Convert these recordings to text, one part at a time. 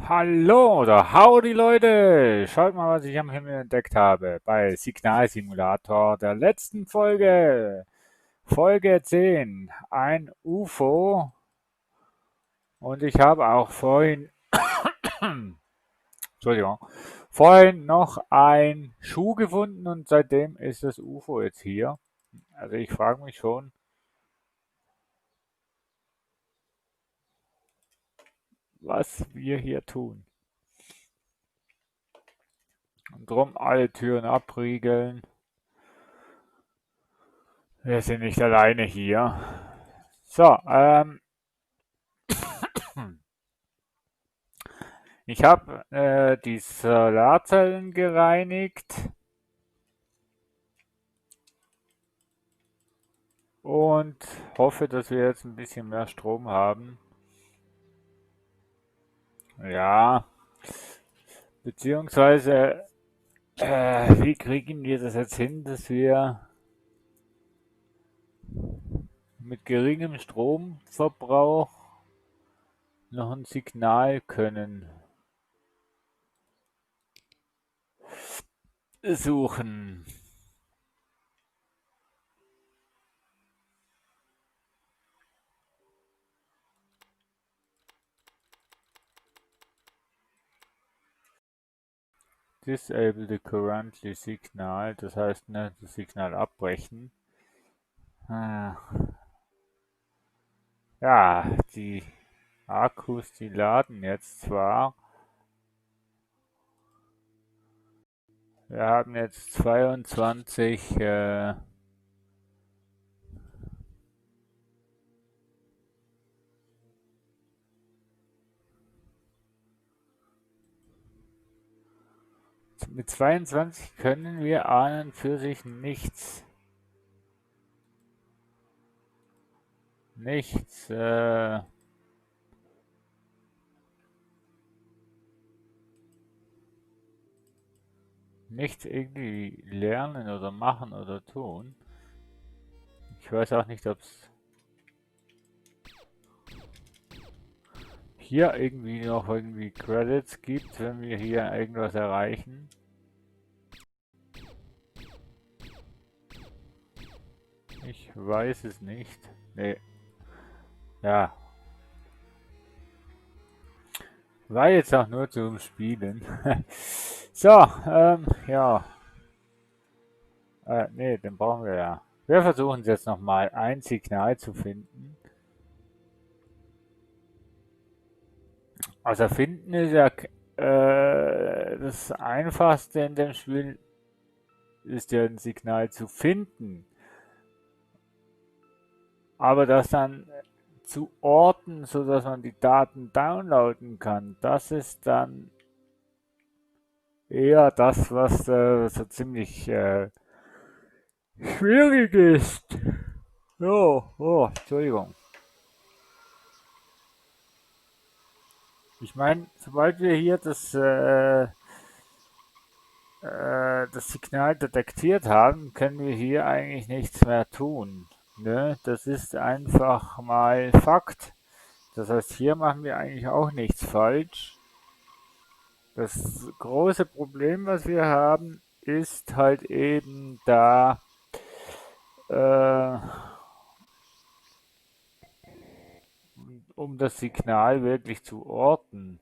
Hallo oder howdy Leute! Schaut mal, was ich am Himmel entdeckt habe bei Signalsimulator der letzten Folge. Folge 10. Ein UFO. Und ich habe auch Entschuldigung, vorhin noch ein Schuh gefunden und seitdem ist das UFO jetzt hier. Also ich frage mich schon, was wir hier tun. Und drum alle Türen abriegeln. Wir sind nicht alleine hier. So, ich habe die Solarzellen gereinigt und hoffe, dass wir jetzt ein bisschen mehr Strom haben. Ja, beziehungsweise, wie kriegen wir das jetzt hin, dass wir mit geringem Stromverbrauch noch ein Signal können suchen? Disable the currently Signal, das heißt, ne, das Signal abbrechen. Ah, ja, die Akkus, die laden jetzt zwar. Wir haben jetzt 22, mit 22 können wir an und für sich nichts, nichts irgendwie lernen oder machen oder tun. Ich weiß auch nicht, ob es hier irgendwie noch irgendwie Credits gibt, wenn wir hier irgendwas erreichen. Ich weiß es nicht. Nee, ja. War jetzt auch nur zum Spielen. So, ja. Nee, den brauchen wir ja. Wir versuchen es jetzt nochmal, ein Signal zu finden. Also finden ist ja das Einfachste in dem Spiel ist ja ein Signal zu finden. Aber das dann zu orten, sodass man die Daten downloaden kann, das ist dann eher das, was so ziemlich schwierig ist. Oh, Entschuldigung. Ich meine, sobald wir hier das Signal detektiert haben, können wir hier eigentlich nichts mehr tun. Ne? Das ist einfach mal Fakt. Das heißt, hier machen wir eigentlich auch nichts falsch. Das große Problem, was wir haben, ist halt eben da, äh, um das Signal wirklich zu orten.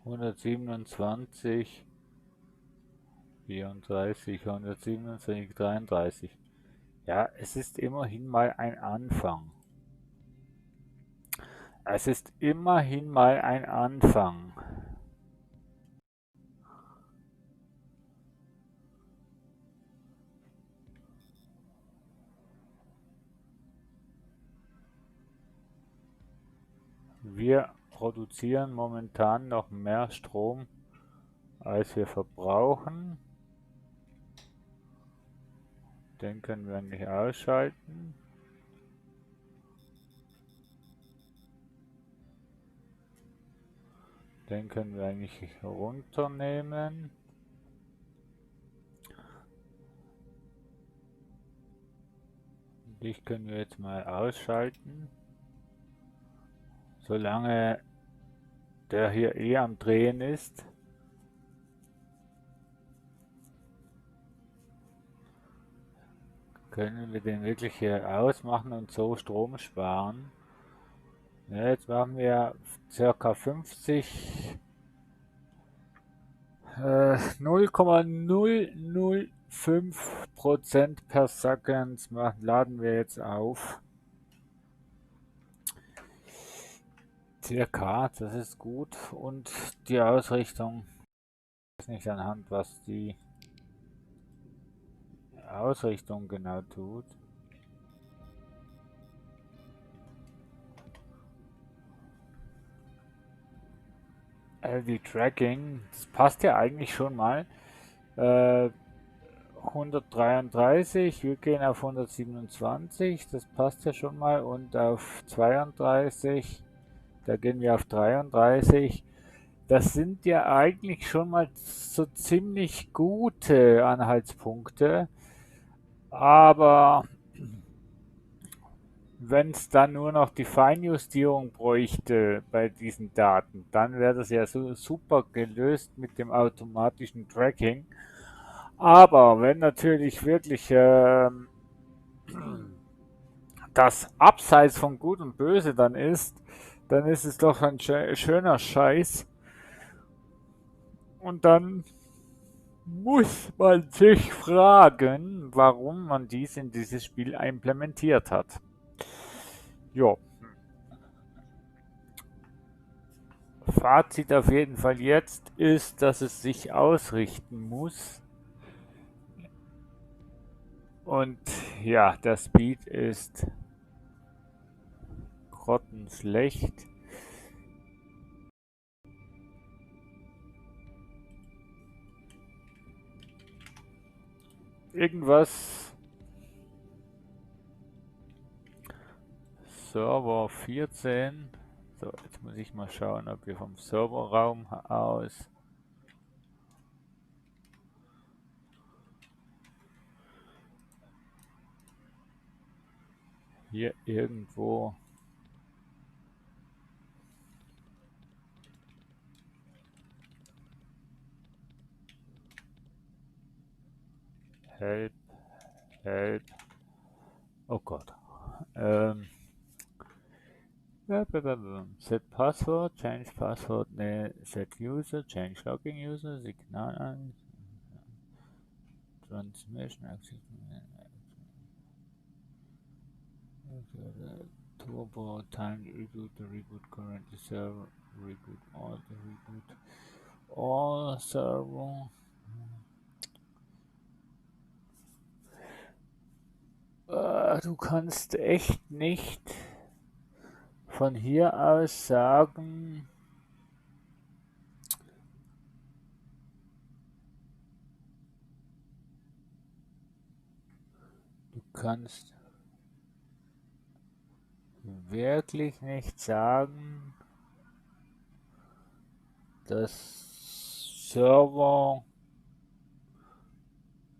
127, 34, 127, 33. Ja, es ist immerhin mal ein Anfang. Es ist immerhin mal ein Anfang. Wir produzieren momentan noch mehr Strom, als wir verbrauchen. Den können wir nicht ausschalten. Den können wir eigentlich runternehmen. Dich können wir jetzt mal ausschalten. Solange der hier eh am Drehen ist. Können wir den wirklich hier ausmachen und so Strom sparen. Ja, jetzt machen wir ca. 50 0,005% per Second laden wir jetzt auf. Circa, das ist gut. Und die Ausrichtung, ich weiß nicht anhand, was die Ausrichtung genau tut. Die Tracking, das passt ja eigentlich schon mal. 133, wir gehen auf 127, das passt ja schon mal, und auf 32, da gehen wir auf 33. Das sind ja eigentlich schon mal so ziemlich gute Anhaltspunkte, aber wenn es dann nur noch die Feinjustierung bräuchte bei diesen Daten, dann wäre das ja so super gelöst mit dem automatischen Tracking. Aber wenn natürlich wirklich das Abseits von Gut und Böse dann ist es doch ein schöner Scheiß. Und dann muss man sich fragen, warum man dies in dieses Spiel implementiert hat. Jo. Fazit auf jeden Fall jetzt ist, dass es sich ausrichten muss. Und ja, der Speed ist grottenschlecht. Irgendwas. Server 14. So, jetzt muss ich mal schauen, ob wir vom Serverraum aus hier irgendwo Help, Help. Oh Gott. Set Password, Change Password, ne, Set User, Change Login User, Signal an, Transmission, Access, Turbo, Time Reboot, the Reboot currently server, Reboot all, the Reboot all server. Du kannst echt nicht von hier aus sagen, du kannst wirklich nicht sagen, dass Server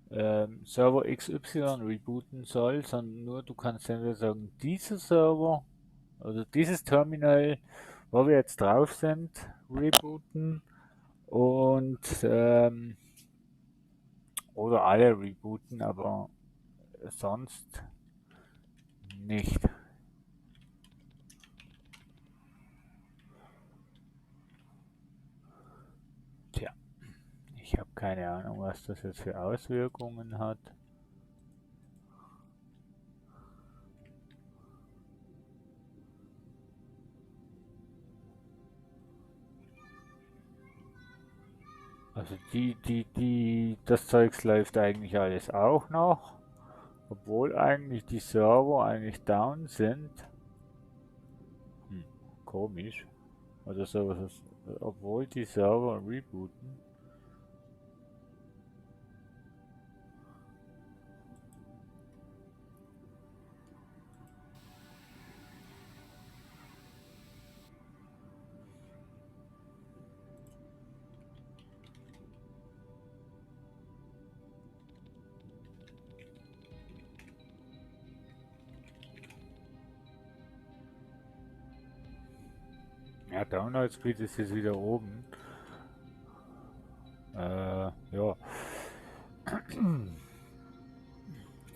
XY rebooten soll, sondern nur du kannst entweder sagen, dieser Server, also dieses Terminal, wo wir jetzt drauf sind, rebooten und oder alle rebooten, aber sonst nicht. Tja, ich habe keine Ahnung, was das jetzt für Auswirkungen hat. Also das Zeugs läuft eigentlich alles auch noch, obwohl eigentlich die Server eigentlich down sind. Komisch. Oder so, obwohl die Server rebooten. Ja, Download Speed ist jetzt wieder oben. Ja.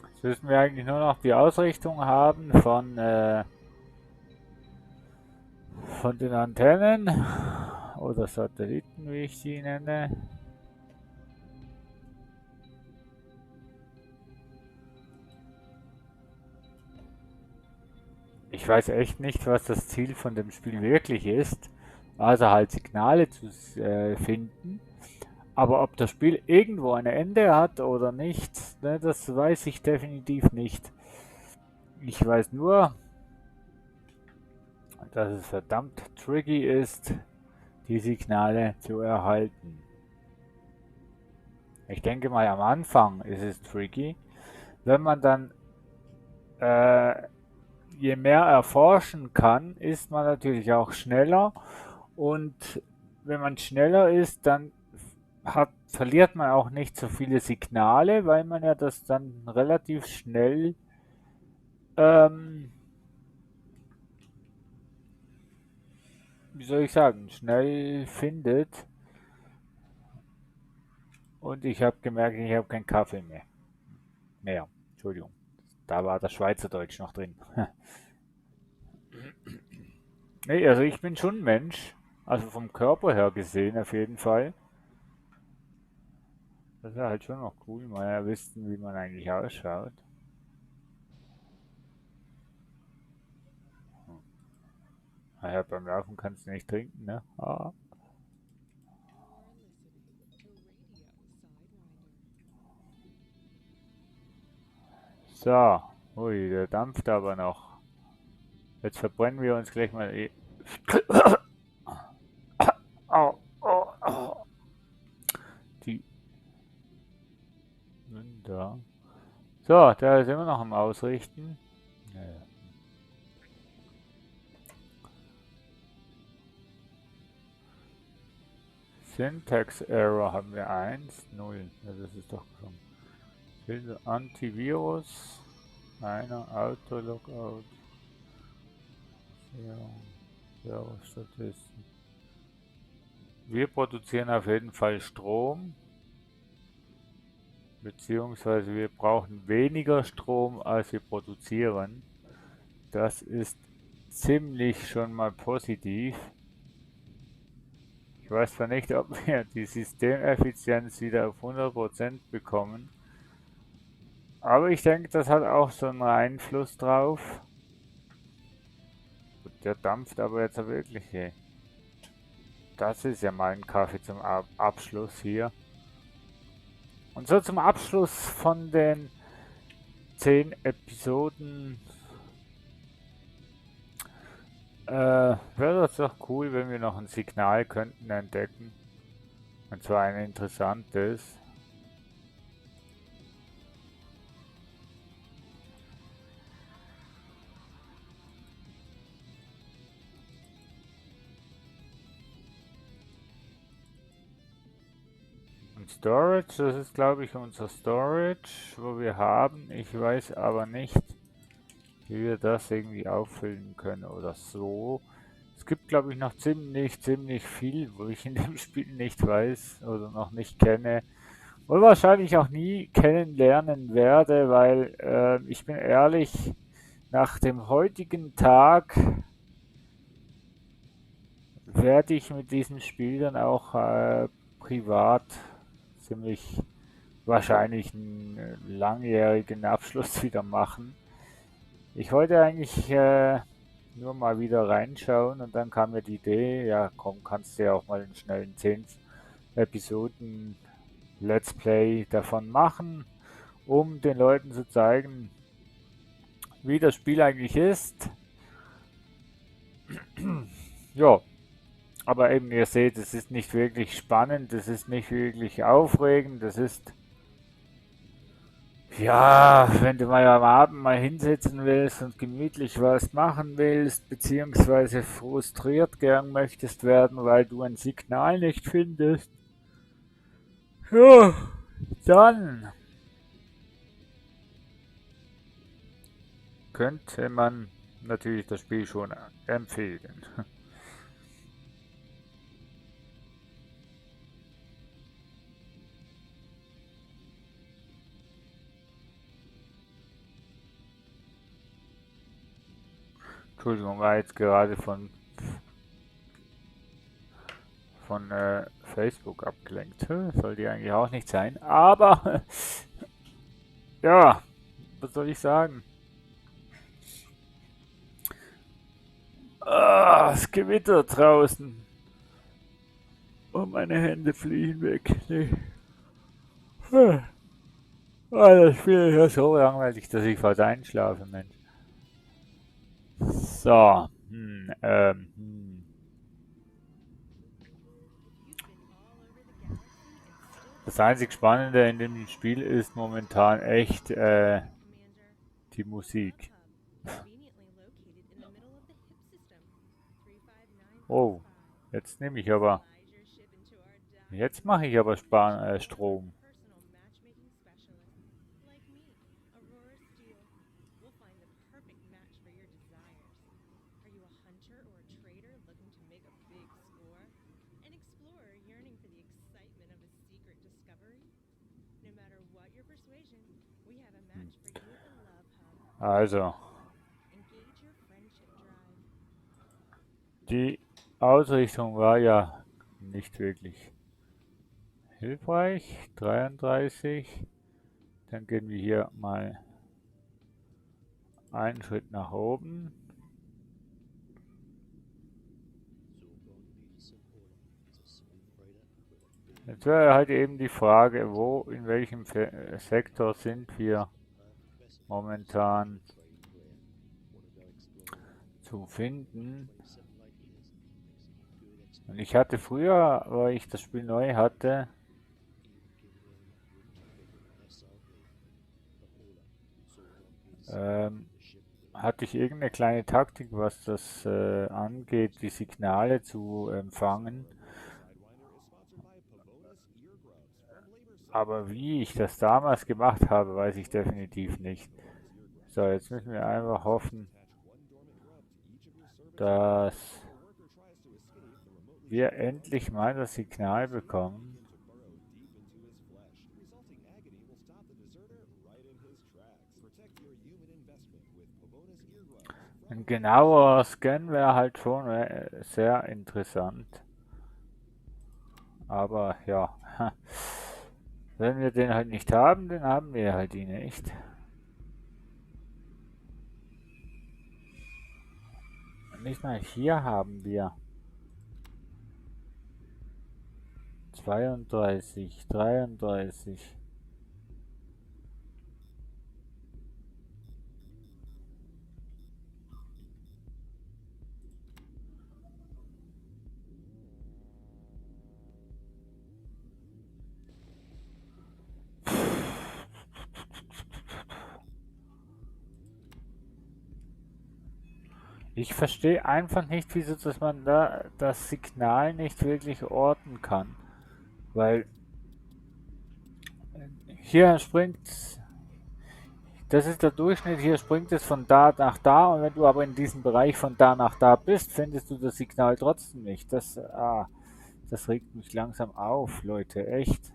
Jetzt müssen wir eigentlich nur noch die Ausrichtung haben von den Antennen oder Satelliten, wie ich sie nenne. Ich weiß echt nicht, was das Ziel von dem Spiel wirklich ist. Also halt Signale zu finden. Aber ob das Spiel irgendwo ein Ende hat oder nicht, ne, das weiß ich definitiv nicht. Ich weiß nur, dass es verdammt tricky ist, die Signale zu erhalten. Ich denke mal, am Anfang ist es tricky. Wenn man dann je mehr erforschen kann, ist man natürlich auch schneller. Und wenn man schneller ist, dann verliert man auch nicht so viele Signale, weil man ja das dann relativ schnell wie soll ich sagen, schnell findet. Und ich habe gemerkt, ich habe keinen Kaffee mehr. Entschuldigung. Da war das Schweizerdeutsch noch drin. Nee, also ich bin schon ein Mensch. Also vom Körper her gesehen auf jeden Fall. Das wäre halt schon noch cool, mal ja wissen, wie man eigentlich ausschaut. Naja, beim Laufen kannst du nicht trinken, ne? Ah. So. Ui, der dampft aber noch. Jetzt verbrennen wir uns gleich mal. Au, au, au. Die Münder. So, da ist immer noch am Ausrichten. Naja. Syntax Error haben wir 1, 0. Ja, das ist doch schon. Antivirus. Einer, Auto-Logout. Ja, Statisten. Wir produzieren auf jeden Fall Strom. Beziehungsweise wir brauchen weniger Strom, als wir produzieren. Das ist ziemlich schon mal positiv. Ich weiß zwar nicht, ob wir die Systemeffizienz wieder auf 100% bekommen. Aber ich denke, das hat auch so einen Einfluss drauf. Gut, der dampft aber jetzt wirklich. Hey. Das ist ja mal ein Kaffee zum Abschluss hier. Und so zum Abschluss von den 10 Episoden wäre das doch cool, wenn wir noch ein Signal könnten entdecken. Und zwar ein interessantes. Und Storage, das ist glaube ich unser Storage, wo wir haben. Ich weiß aber nicht, wie wir das irgendwie auffüllen können oder so. Es gibt glaube ich noch ziemlich viel, wo ich in dem Spiel nicht weiß oder noch nicht kenne. Und wahrscheinlich auch nie kennenlernen werde, weil ich bin ehrlich, nach dem heutigen Tag werde ich mit diesem Spiel dann auch privat ziemlich wahrscheinlich einen langjährigen Abschluss wieder machen. Ich wollte eigentlich nur mal wieder reinschauen und dann kam mir die Idee, ja komm, kannst du ja auch mal einen schnellen 10 Episoden Let's Play davon machen, um den Leuten zu zeigen, wie das Spiel eigentlich ist. Ja, aber eben ihr seht, es ist nicht wirklich spannend, es ist nicht wirklich aufregend, es ist ja, wenn du mal am Abend mal hinsetzen willst und gemütlich was machen willst, beziehungsweise frustriert gern möchtest werden, weil du ein Signal nicht findest, ja, dann könnte man natürlich das Spiel schon empfehlen. Entschuldigung, war jetzt gerade von Facebook abgelenkt. Sollte eigentlich auch nicht sein. Aber ja, was soll ich sagen? Ah, es gewittert draußen. Und meine Hände fliegen weg. Nee. Ah, das Spiel ist ja so langweilig, dass ich fast einschlafe, Mensch. So. Das einzig Spannende in dem Spiel ist momentan echt die Musik. Oh, jetzt nehme ich aber. Jetzt mache ich aber Strom. Also, die Ausrichtung war ja nicht wirklich hilfreich. 33. Dann gehen wir hier mal einen Schritt nach oben. Jetzt wäre halt eben die Frage, in welchem Sektor sind wir momentan zu finden. Und ich hatte früher, weil ich das Spiel neu hatte, hatte ich irgendeine kleine Taktik, was das angeht, die Signale zu empfangen. Aber wie ich das damals gemacht habe, weiß ich definitiv nicht. So, jetzt müssen wir einfach hoffen, dass wir endlich mal das Signal bekommen. Ein genauer Scan wäre halt schon sehr interessant. Aber ja, wenn wir den halt nicht haben, dann haben wir halt ihn nicht. Nicht mal hier haben wir 32, 33. Ich verstehe einfach nicht, wieso dass man da das Signal nicht wirklich orten kann. Weil hier springt, das ist der Durchschnitt, hier springt es von da nach da und wenn du aber in diesem Bereich von da nach da bist, findest du das Signal trotzdem nicht. Das regt mich langsam auf, Leute, echt.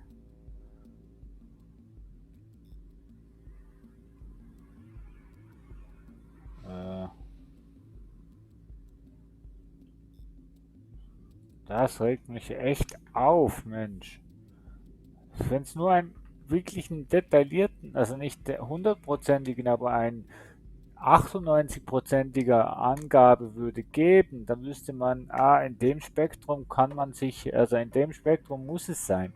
Das regt mich echt auf, Mensch. Wenn es nur einen wirklichen detaillierten, also nicht der hundertprozentigen, aber einen 98-prozentiger Angabe würde geben, dann müsste man, in dem Spektrum kann man sich, also in dem Spektrum muss es sein.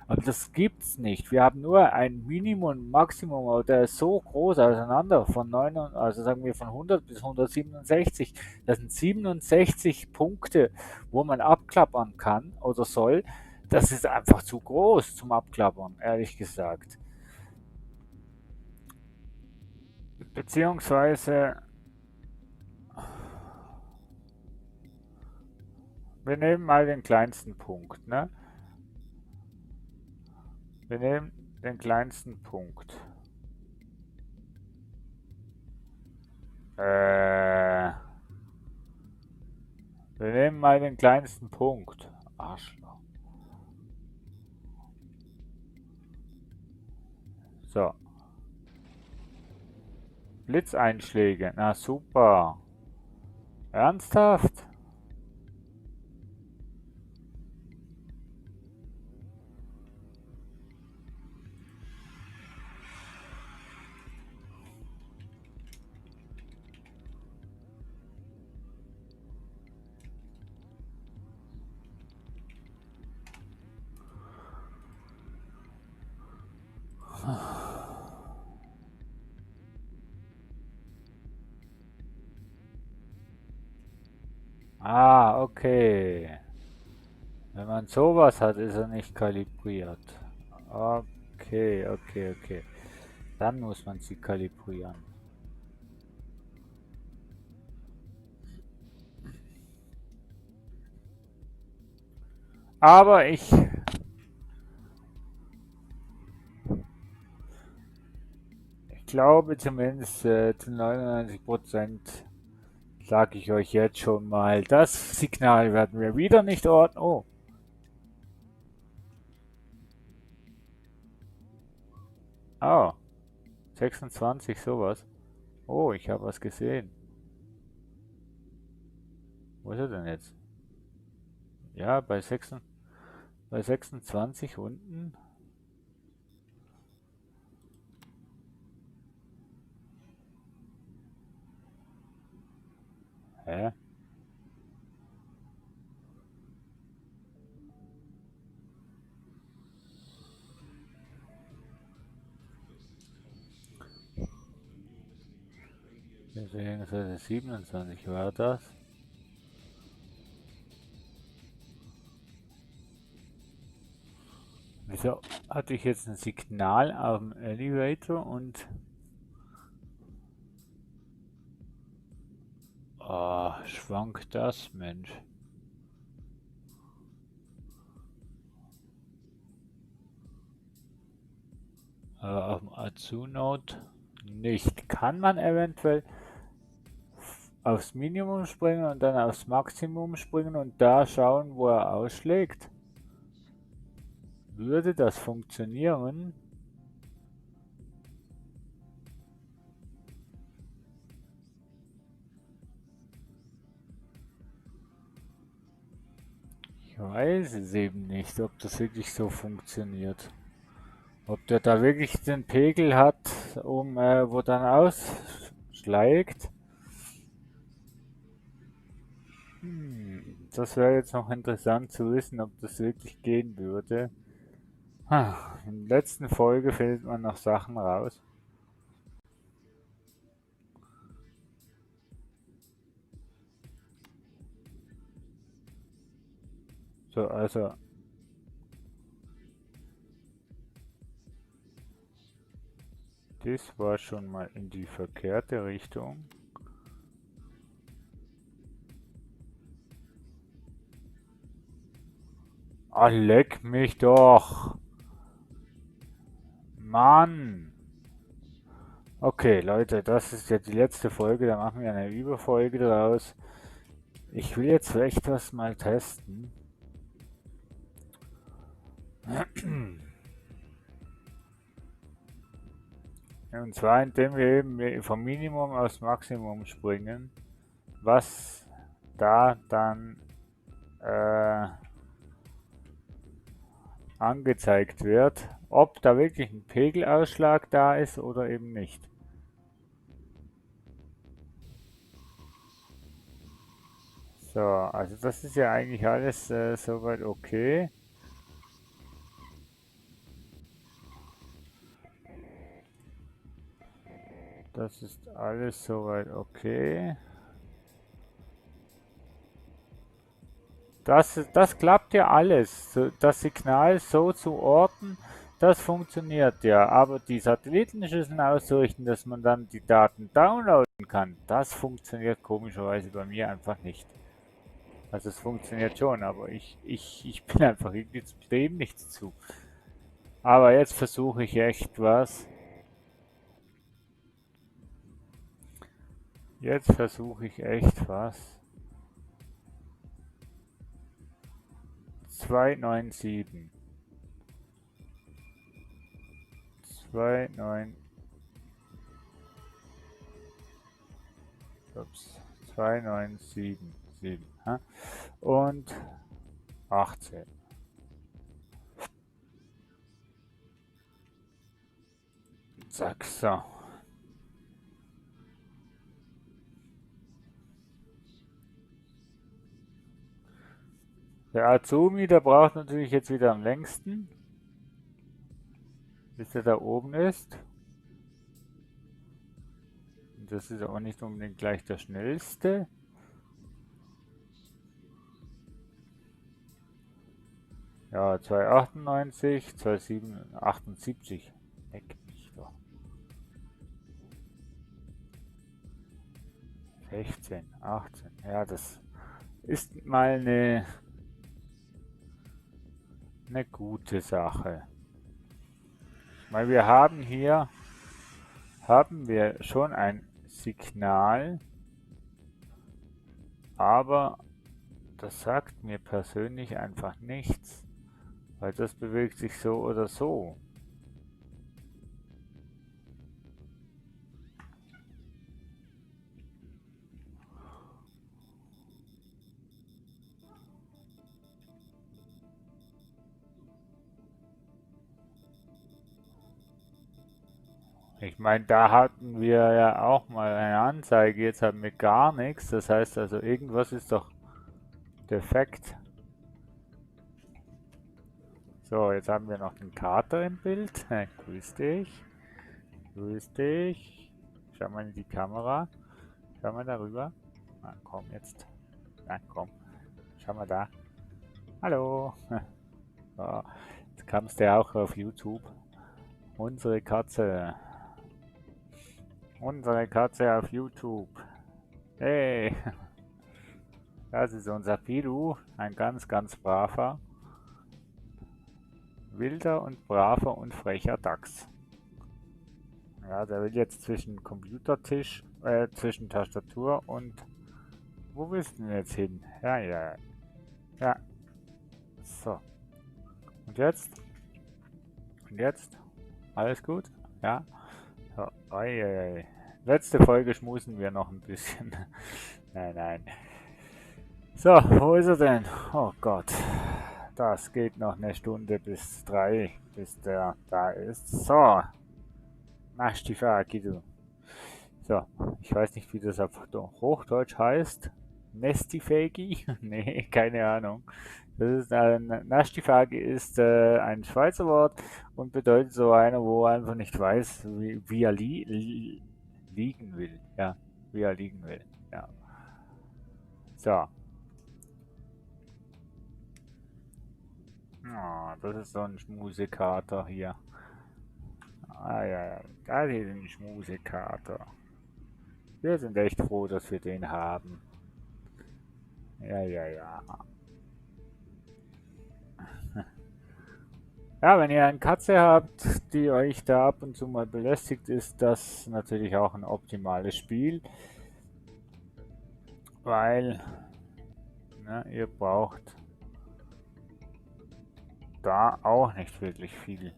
Aber das gibt's nicht. Wir haben nur ein Minimum, Maximum, aber der ist so groß auseinander von 9, also sagen wir von 100 bis 167. Das sind 67 Punkte, wo man abklappern kann oder soll. Das ist einfach zu groß zum Abklappern, ehrlich gesagt. Beziehungsweise, wir nehmen mal den kleinsten Punkt, ne? Wir nehmen den kleinsten Punkt. Wir nehmen mal den kleinsten Punkt. Arschloch. So. Blitzeinschläge. Na super. Ernsthaft? Ah, okay. Wenn man sowas hat, ist er nicht kalibriert. Okay, okay, okay. Dann muss man sie kalibrieren. Aber ich glaube zumindest zu 99% sage ich euch jetzt schon mal, das Signal werden wir wieder nicht orten. Oh. Oh. 26, sowas. Oh, ich habe was gesehen. Wo ist er denn jetzt? Ja, bei 26 unten. Hä? Beziehungsweise 27 war das. Wieso hatte ich jetzt ein Signal auf dem Elevator und... Oh, schwankt das, Mensch. Aber auf dem Azu-Note nicht. Kann man eventuell aufs Minimum springen und dann aufs Maximum springen und da schauen, wo er ausschlägt? Würde das funktionieren? Ich weiß es eben nicht, ob das wirklich so funktioniert. Ob der da wirklich den Pegel hat, wo dann ausschlägt. Das wäre jetzt noch interessant zu wissen, ob das wirklich gehen würde. In der letzten Folge findet man noch Sachen raus. So, also das war schon mal in die verkehrte Richtung. Ah, leck mich doch! Mann! Okay, Leute, das ist jetzt die letzte Folge, da machen wir eine Überfolge draus. Ich will jetzt echt was mal testen. Und zwar indem wir eben vom Minimum aufs Maximum springen, was da dann angezeigt wird, ob da wirklich ein Pegelausschlag da ist oder eben nicht. So, also das ist ja eigentlich alles soweit okay. Das ist alles soweit okay. Das klappt ja alles. Das Signal so zu orten, das funktioniert ja. Aber die Satellitenschüsseln auszurichten, dass man dann die Daten downloaden kann, das funktioniert komischerweise bei mir einfach nicht. Also es funktioniert schon, aber ich bin einfach irgendwie zu dem nichts zu. Aber jetzt versuche ich echt was. Jetzt versuche ich echt was. 297. 2,9. Ups. 2977. Ja? Und 18. Zack, so. Der Azumi, der braucht natürlich jetzt wieder am längsten, bis er da oben ist. Und das ist auch nicht unbedingt gleich der schnellste. Ja, 298, 2778. Leck mich doch. 16, 18. Ja, das ist mal eine gute Sache. Weil wir haben hier schon ein Signal, aber das sagt mir persönlich einfach nichts, weil das bewegt sich so oder so. Ich meine, da hatten wir ja auch mal eine Anzeige, jetzt haben wir gar nichts. Das heißt also, irgendwas ist doch defekt. So, jetzt haben wir noch den Kater im Bild. Grüß dich. Grüß dich. Schau mal in die Kamera. Schau mal darüber. Na komm jetzt. Na komm. Schau mal da. Hallo. So, jetzt kamst du auch auf YouTube. Unsere Katze. Unsere Katze auf YouTube. Hey. Das ist unser Pilu. Ein ganz, ganz braver, wilder und braver und frecher Dachs. Ja, der will jetzt zwischen Computertisch, zwischen Tastatur und... Wo willst du denn jetzt hin? Ja, ja, ja. So. Und jetzt? Und jetzt? Alles gut? Ja? So. Oi, oi, oi. Letzte Folge schmusen wir noch ein bisschen. Nein, nein. So, wo ist er denn? Oh Gott. Das geht noch eine Stunde bis 3, bis der da ist. So. Nastifaki, du. So, ich weiß nicht, wie das auf Hochdeutsch heißt. Nestifagi? Nee, keine Ahnung. Das ist Nastifagi ist ein Schweizer Wort und bedeutet so einer, wo er einfach nicht weiß, wie er liegen will. Ja, wie er liegen will. Ja. So. Oh, das ist so ein Schmusekater hier. Ah ja, ja, das ist ein Schmusekater. Wir sind echt froh, dass wir den haben. Ja, ja, ja. Ja, wenn ihr eine Katze habt, die euch da ab und zu mal belästigt, ist das natürlich auch ein optimales Spiel, weil ihr braucht da auch nicht wirklich viel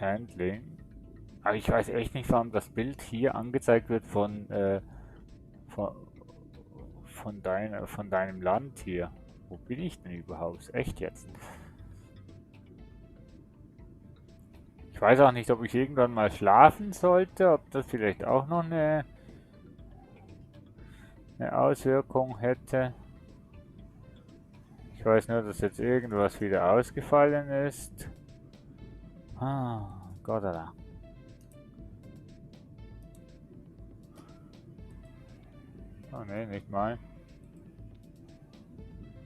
Handling. Aber ich weiß echt nicht, warum das Bild hier angezeigt wird von, von deinem Land hier. Wo bin ich denn überhaupt? Echt jetzt? Ich weiß auch nicht, ob ich irgendwann mal schlafen sollte, ob das vielleicht auch noch eine Auswirkung hätte. Ich weiß nur, dass jetzt irgendwas wieder ausgefallen ist. Ah, Gott, da. Oh ne, nicht mal.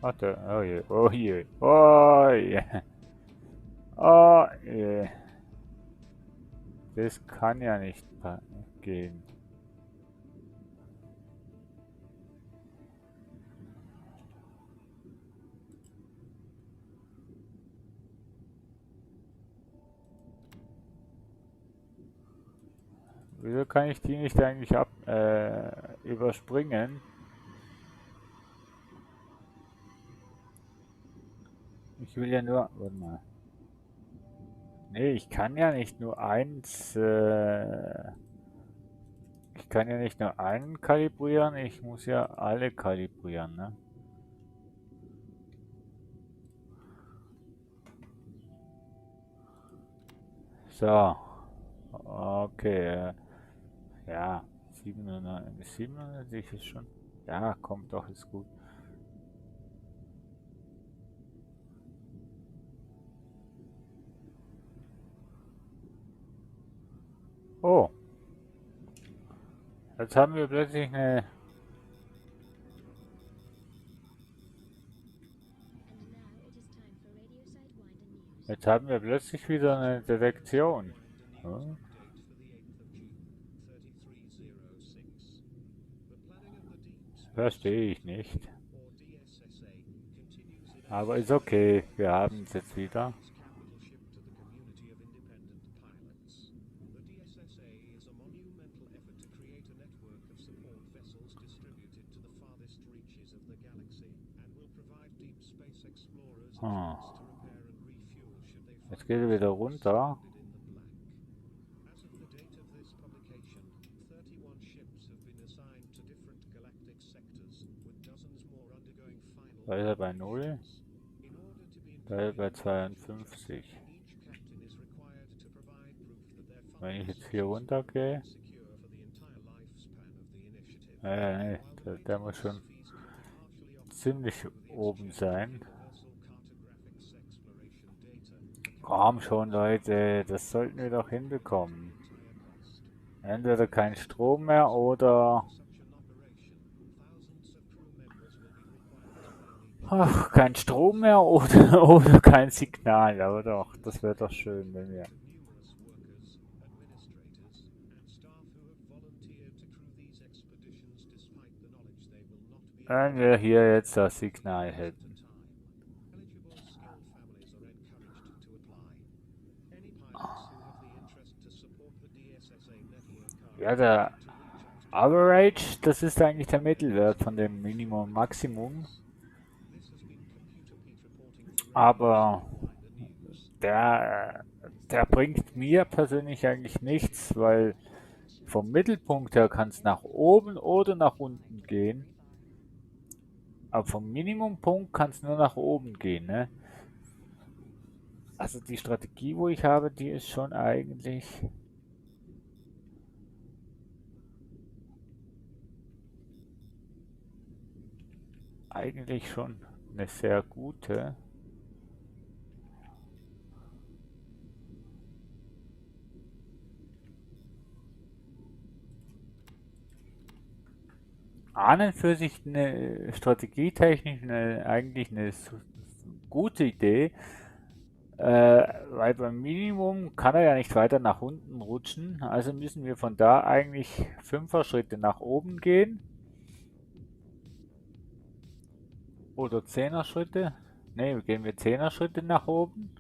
Warte, oh je, oh je, oh je. Oh je. Das kann ja nicht gehen. Wieso kann ich die nicht eigentlich überspringen? Ich will ja nur, warte mal. Nee, ich kann ja nicht nur eins Ich kann ja nicht nur einen kalibrieren, ich muss ja alle kalibrieren, ne? So. Okay. Ja. 97 ist schon. Ja, kommt doch, ist gut. Oh. Jetzt haben wir plötzlich eine. Jetzt haben wir plötzlich wieder eine Detektion. Hm? Verstehe ich nicht. Aber ist okay. Wir haben es jetzt wieder. Hm. Jetzt geht er wieder runter. Da ist er bei 0. Da ist er bei 52. Wenn ich jetzt hier runter gehe. Nee, der muss schon ziemlich oben sein. Komm schon, Leute, das sollten wir doch hinbekommen. Entweder kein Strom mehr oder... Ach, kein Strom mehr oder, oder kein Signal. Aber doch, das wäre doch schön, wenn wir hier jetzt das Signal hätten. Ja, der Average, das ist eigentlich der Mittelwert von dem Minimum Maximum. Aber der bringt mir persönlich eigentlich nichts, weil vom Mittelpunkt her kann es nach oben oder nach unten gehen. Aber vom Minimumpunkt kann es nur nach oben gehen, ne? Also die Strategie, wo ich habe, die ist schon eigentlich schon eine sehr gute. An und für sich eine strategietechnisch eigentlich eine gute Idee, weil beim Minimum kann er ja nicht weiter nach unten rutschen, also müssen wir von da eigentlich 5er Schritte nach oben gehen oder 10er Schritte. Ne, gehen wir 10er Schritte nach oben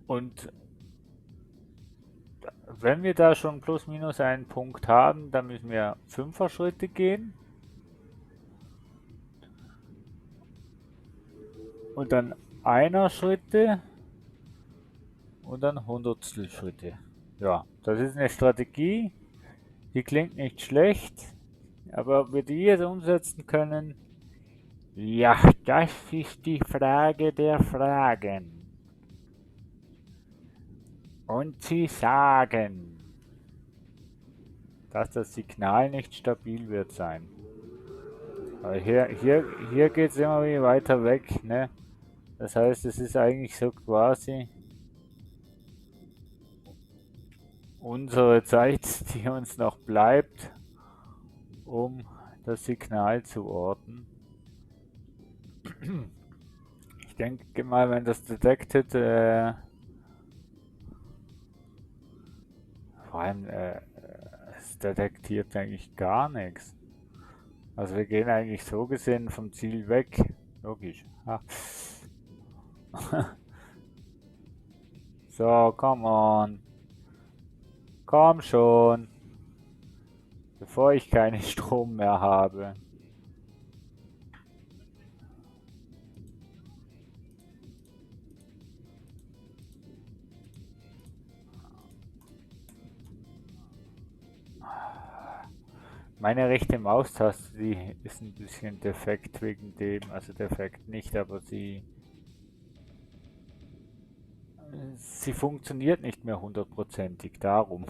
und wenn wir da schon plus minus einen Punkt haben, dann müssen wir 5er Schritte gehen und dann einer Schritte und dann Hundertstel Schritte. Ja, das ist eine Strategie, die klingt nicht schlecht, aber ob wir die jetzt umsetzen können, ja, das ist die Frage der Fragen. Und sie sagen, dass das Signal nicht stabil wird sein. Aber hier geht es immer wieder weiter weg, ne? Das heißt, es ist eigentlich so quasi unsere Zeit, die uns noch bleibt, um das Signal zu orten. Ich denke mal, wenn das detected, vor allem, es detektiert eigentlich gar nichts. Also wir gehen eigentlich so gesehen vom Ziel weg. Logisch. Ha. So, come on. Komm schon. Bevor ich keinen Strom mehr habe. Meine rechte Maustaste, die ist ein bisschen defekt wegen dem, also defekt nicht, aber sie funktioniert nicht mehr hundertprozentig, darum.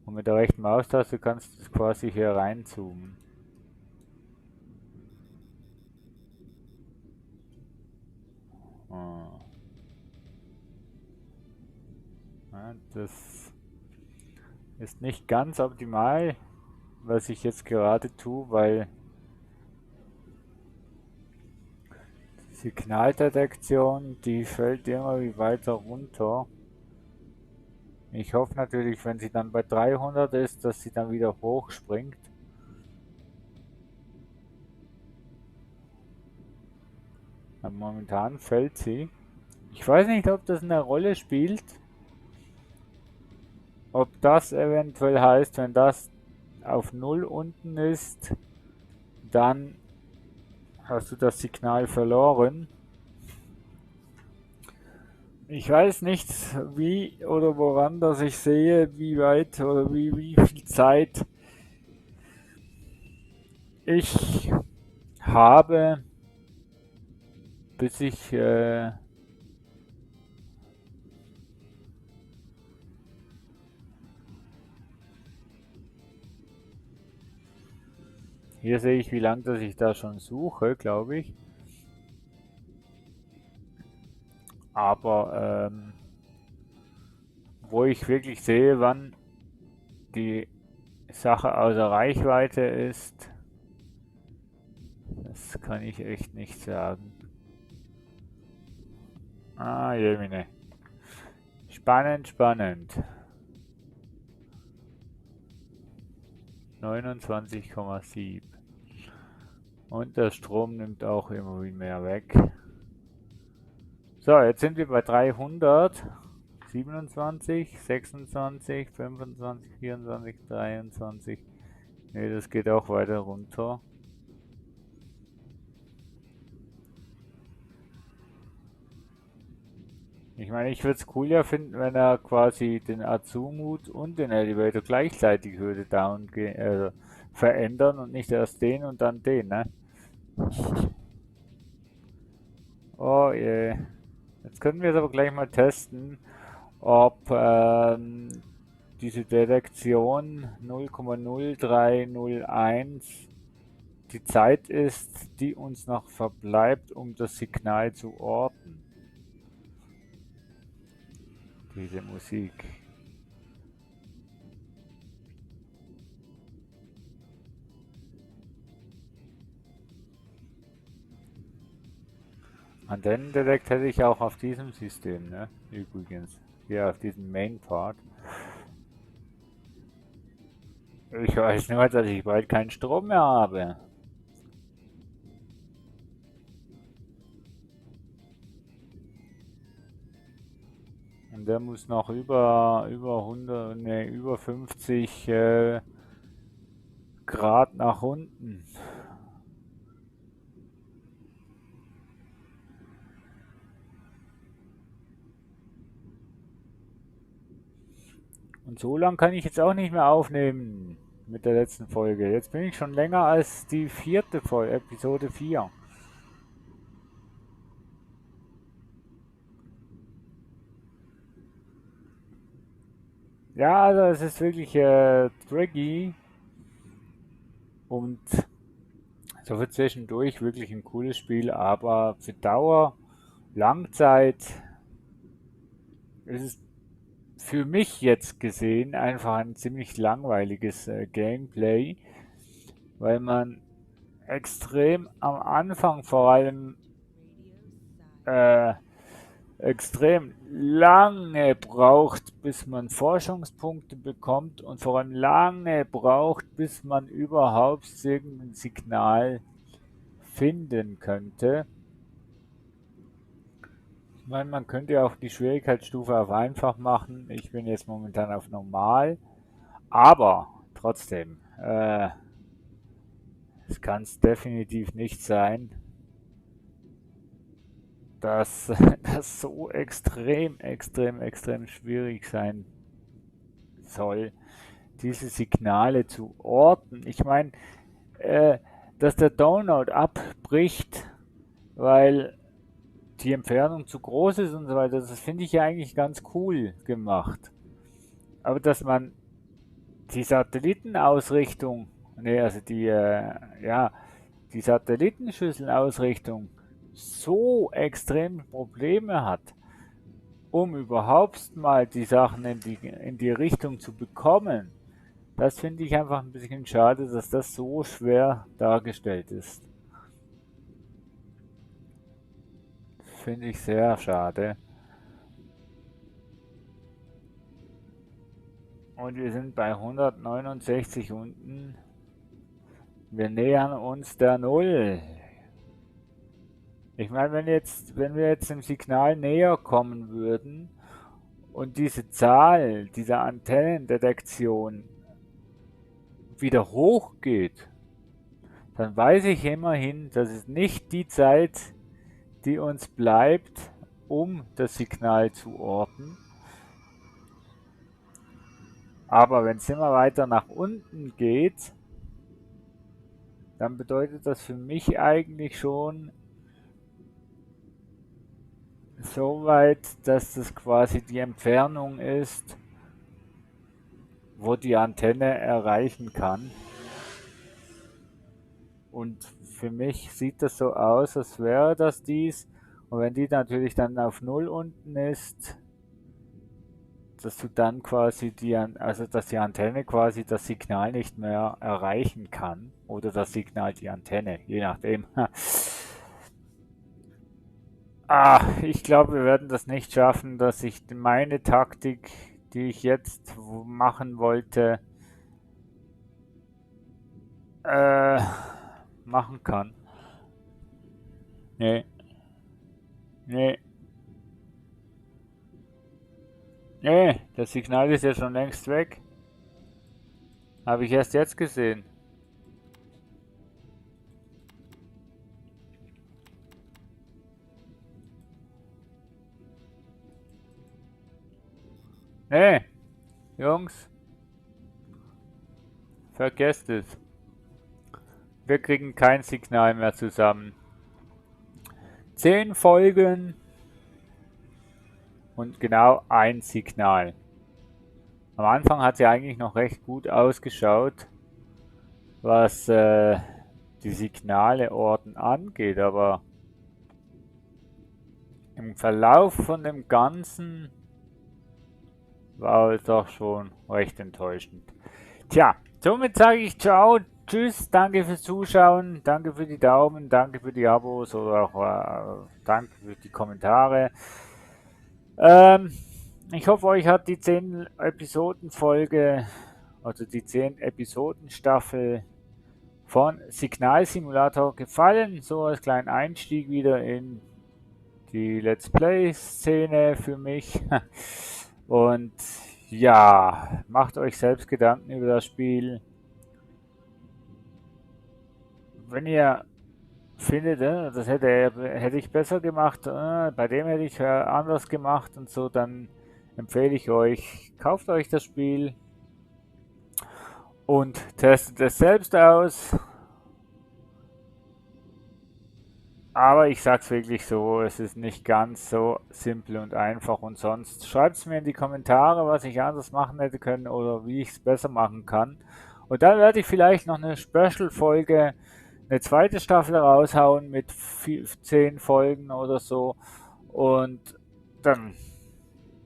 Und mit der rechten Maustaste kannst du es quasi hier reinzoomen. Ah. Ja, das ist nicht ganz optimal, was ich jetzt gerade tue, weil die Signaldetektion, die fällt immer wie weiter runter. Ich hoffe natürlich, wenn sie dann bei 300 ist, dass sie dann wieder hochspringt. Aber momentan fällt sie. Ich weiß nicht, ob das eine Rolle spielt. Ob das eventuell heißt, wenn das auf 0 unten ist, dann hast du das Signal verloren. Ich weiß nicht, wie oder woran, dass ich sehe, wie weit oder wie viel Zeit ich habe, bis ich hier sehe ich, wie lange dass ich da schon suche, glaube ich. Aber wo ich wirklich sehe, wann die Sache außer Reichweite ist, das kann ich echt nicht sagen. Ah, jemine. Spannend, spannend. 29,7. Und der Strom nimmt auch immer mehr weg. So, jetzt sind wir bei 300. 27, 26, 25, 24, 23. Ne, das geht auch weiter runter. Ich meine, ich würde es cool ja finden, wenn er quasi den Azumut und den Elevator gleichzeitig würde down verändern und nicht erst den und dann den, ne? Oh je. Jetzt können wir es aber gleich mal testen, ob diese Detektion 0,0301 die Zeit ist, die uns noch verbleibt, um das Signal zu orten. Diese Musik. Antennendetect hätte ich auch auf diesem System, ne? Übrigens. Hier auf diesem Main Part. Ich weiß nur, dass ich bald keinen Strom mehr habe. Und der muss noch über 100, ne, über 50 Grad nach unten. Und so lang kann ich jetzt auch nicht mehr aufnehmen mit der letzten Folge. Jetzt bin ich schon länger als die vierte Folge, Episode 4. Ja, also es ist wirklich tricky und so für zwischendurch wirklich ein cooles Spiel, aber für Dauer, Langzeit ist es für mich jetzt gesehen einfach ein ziemlich langweiliges Gameplay, weil man extrem am Anfang vor allem äh, extrem lange braucht, bis man Forschungspunkte bekommt und vor allem lange braucht, bis man überhaupt irgendein Signal finden könnte. Ich meine, man könnte ja auch die Schwierigkeitsstufe auf einfach machen. Ich bin jetzt momentan auf normal, aber trotzdem, es kann es definitiv nicht sein, dass das so extrem schwierig sein soll, diese Signale zu orten. Ich meine, dass der Download abbricht, weil die Entfernung zu groß ist und so weiter, das finde ich ja eigentlich ganz cool gemacht. Aber dass man die Satellitenausrichtung, also die Satellitenschüsselausrichtung so extrem Probleme hat, um überhaupt mal die Sachen in die Richtung zu bekommen, das finde ich einfach ein bisschen schade, dass das so schwer dargestellt ist. Finde ich sehr schade. Und wir sind bei 169 unten. Wir nähern uns der Null. Ich meine, wenn wir jetzt dem Signal näher kommen würden und diese Zahl dieser Antennendetektion wieder hochgeht, dann weiß ich immerhin, das ist nicht die Zeit, die uns bleibt, um das Signal zu orten. Aber wenn es immer weiter nach unten geht, dann bedeutet das für mich eigentlich schon so weit, dass das quasi die Entfernung ist, wo die Antenne erreichen kann. Und für mich sieht das so aus, als wäre das dies. Und wenn die natürlich dann auf 0 unten ist, dass du dann quasi dass die Antenne quasi das Signal nicht mehr erreichen kann. Oder das Signal die Antenne, je nachdem. Ich glaube, wir werden das nicht schaffen, dass ich meine Taktik, die ich jetzt machen wollte, machen kann. Nee. Nee. Nee, das Signal ist ja schon längst weg. Habe ich erst jetzt gesehen. Nee, Jungs, vergesst es. Wir kriegen kein Signal mehr zusammen. 10 Folgen und genau ein Signal. Am Anfang hat sie eigentlich noch recht gut ausgeschaut, was die Signaleorten angeht, aber im Verlauf von dem Ganzen war es doch schon recht enttäuschend. Tja, somit sage ich ciao, tschüss, danke fürs Zuschauen, danke für die Daumen, danke für die Abos oder auch danke für die Kommentare. Ich hoffe, euch hat die 10 Episoden Folge, also die 10 Episoden Staffel von Signalsimulator gefallen. So als kleinen Einstieg wieder in die Let's Play-Szene für mich. Und ja, macht euch selbst Gedanken über das Spiel. Wenn ihr findet, das hätte ich besser gemacht, bei dem hätte ich anders gemacht und so, dann empfehle ich euch, kauft euch das Spiel und testet es selbst aus. Aber ich sag's wirklich so, es ist nicht ganz so simpel und einfach und sonst schreibt es mir in die Kommentare, was ich anders machen hätte können oder wie ich es besser machen kann. Und dann werde ich vielleicht noch eine Special-Folge, eine zweite Staffel raushauen mit 10 Folgen oder so. Und dann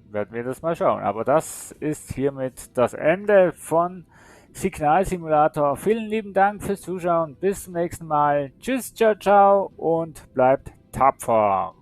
werden wir das mal schauen. Aber das ist hiermit das Ende von Signalsimulator. Vielen lieben Dank fürs Zuschauen. Bis zum nächsten Mal. Tschüss, ciao, ciao und bleibt tapfer.